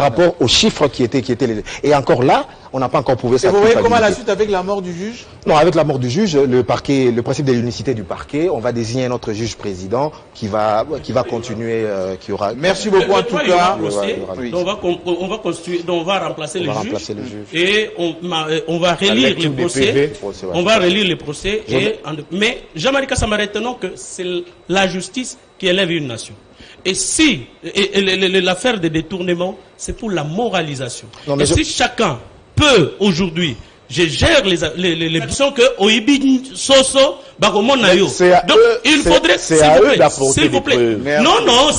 rapport aux chiffres qui étaient les... Et encore là, on n'a pas encore prouvé ça. Et vous voyez comment la suite avec la mort du juge? Non, avec la mort du juge, le principe de l'unicité du parquet, on va désigner un autre juge président qui va continuer, qui aura... Merci beaucoup en tout cas. On va remplacer le juge. Et on va relire les procès. On va relire les procès. Mais Jean-Marie Kassama, retenons que c'est la justice qui élève une nation. Et si l'affaire de détournement, c'est pour la moralisation. Et si chacun peut aujourd'hui, je gère les options que Oibi Soso Bagomon Nayo. Donc il faudrait, s'il vous plaît. Non,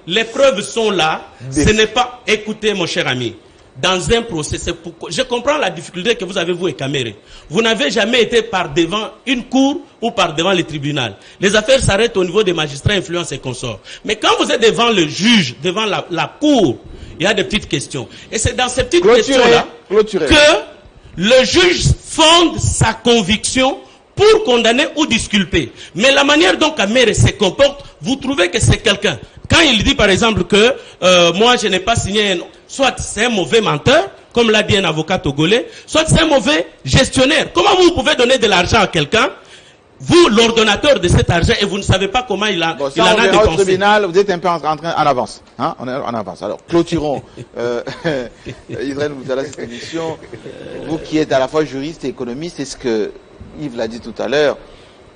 les preuves sont là. Ce n'est pas, écoutez mon cher ami. Dans un procès, c'est pourquoi je comprends la difficulté que vous avez, vous et Caméré. Vous n'avez jamais été par devant une cour ou par devant le tribunal. Les affaires s'arrêtent au niveau des magistrats, influence et consorts. Mais quand vous êtes devant le juge, devant la cour, il y a des petites questions. Et c'est dans ces petites questions-là que le juge fonde sa conviction pour condamner ou disculper. Mais la manière dont Caméré se comporte, vous trouvez que c'est quelqu'un. Quand il dit par exemple que moi je n'ai pas signé, soit c'est un mauvais menteur, comme l'a dit un avocat togolais, soit c'est un mauvais gestionnaire. Comment vous pouvez donner de l'argent à quelqu'un, vous l'ordonnateur de cet argent, et vous ne savez pas comment il en a dépensé? Au tribunal, vous êtes un peu en avance. Hein? On est en avance. Alors clôturons. Israël Moutala, cette émission. Vous qui êtes à la fois juriste et économiste, c'est ce que Yves l'a dit tout à l'heure.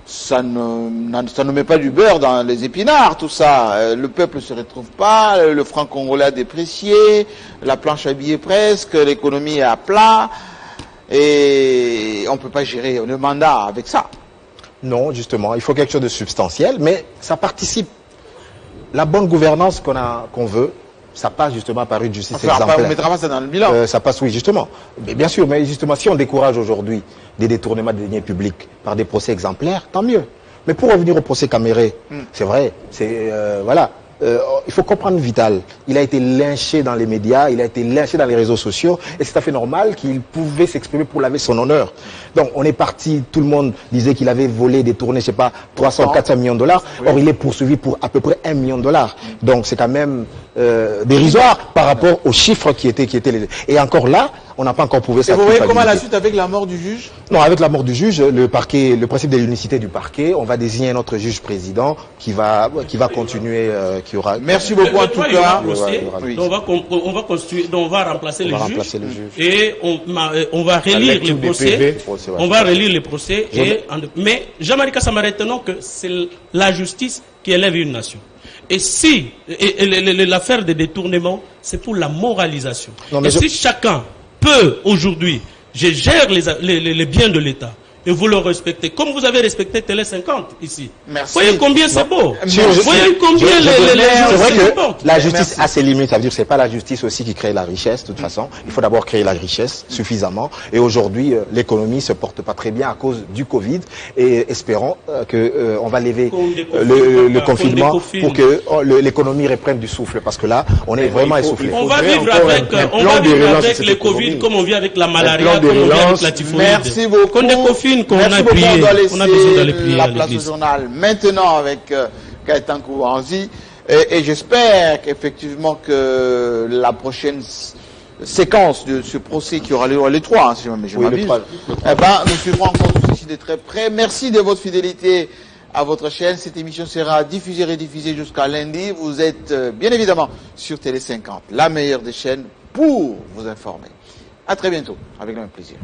Ça ne met pas du beurre dans les épinards, tout ça. Le peuple ne se retrouve pas, le franc congolais a déprécié, la planche à billets presque, l'économie est à plat, et on ne peut pas gérer le mandat avec ça. Non, justement, il faut quelque chose de substantiel, mais ça participe. La bonne gouvernance qu'on veut, ça passe justement par une justice exemplaire. On ne mettra pas ça dans le bilan. Ça passe, oui, justement. Mais bien sûr, mais justement, si on décourage aujourd'hui des détournements de deniers publics par des procès exemplaires, tant mieux. Mais pour revenir au procès Caméré, c'est vrai, voilà. Il faut comprendre Vital. Il a été lynché dans les médias, il a été lynché dans les réseaux sociaux, et c'est tout à fait normal qu'il pouvait s'exprimer pour laver son honneur. Donc on est parti, tout le monde disait qu'il avait volé, détourné, je sais pas, 300, 400 millions de dollars. Or il est poursuivi pour à peu près 1 million de dollars. Donc c'est quand même dérisoire par rapport aux chiffres qui étaient les... Et encore là, on n'a pas encore prouvé ça. Et vous voyez comment la suite avec la mort du juge? Non, avec la mort du juge, le principe de l'unicité du parquet, on va désigner un autre juge président qui va continuer, qui aura... Merci beaucoup en tout cas. On va remplacer le juge. Et on va relire les procès. On va relire les procès. Mais Jean-Marie Kassama, retenons que c'est la justice qui élève une nation. Et si l'affaire de détournement, c'est pour la moralisation. Et si chacun peut aujourd'hui, je gère les biens de l'État, et vous le respectez, comme vous avez respecté Télé 50 ici. Merci. Voyez combien c'est beau. Voyez combien c'est vrai que la justice a ses limites. Ça veut dire que c'est pas la justice aussi qui crée la richesse. De toute façon, il faut d'abord créer la richesse suffisamment. Et aujourd'hui, l'économie se porte pas très bien à cause du Covid. Et espérons que on va lever le confinement pour que l'économie reprenne du souffle. Parce que là, on est vraiment essoufflé. On va vivre avec le Covid comme on vit avec la malaria, comme on vit avec la typhoïde. Merci beaucoup. Merci beaucoup, on doit laisser la place au journal maintenant avec Gaëtan Kouanzi et j'espère qu'effectivement que la prochaine séquence de ce procès qui aura lieu les 3, si je m'abuse, nous suivrons encore tout ceci de très près. Merci de votre fidélité à votre chaîne. Cette émission sera diffusée et rediffusée jusqu'à lundi. Vous êtes bien évidemment sur Télé 50, la meilleure des chaînes pour vous informer. À très bientôt, avec le même plaisir.